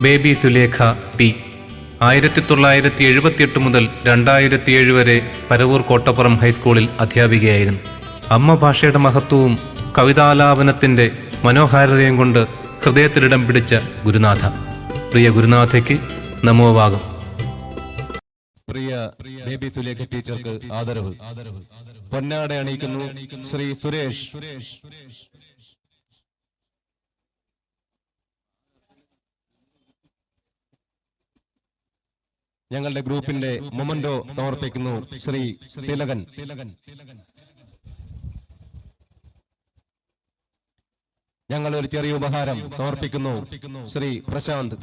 Baby Sulekha P 1978 മുതൽ 2007 വരെ പരവൂർ കോട്ടപ്പുറം ഹൈസ്കൂളിൽ അധ്യാപികയായിരുന്നു. അമ്മ ഭാഷയുടെ മഹത്വവും കവിതാലാപനത്തിൻ്റെ മനോഹാരിതയും കൊണ്ട് ഹൃദയത്തിലിടം പിടിച്ച ഗുരുനാഥ. പ്രിയ ഗുരുനാഥയ്ക്ക് നമോവാകം. പ്രിയ ബേബി സുലേഖ ടീച്ചർക്ക് ആദരവ്. പൊന്നാട അണിയിക്കുന്നു ശ്രീ സുരേഷ്. ഞങ്ങളുടെ ഗ്രൂപ്പിന്റെ മൊമന്റോ സമർപ്പിക്കുന്നു ശ്രീ തിലകൻ. ഞങ്ങൾ ഒരു ചെറിയ ഉപഹാരം സമർപ്പിക്കുന്നു ശ്രീ പ്രശാന്ത്.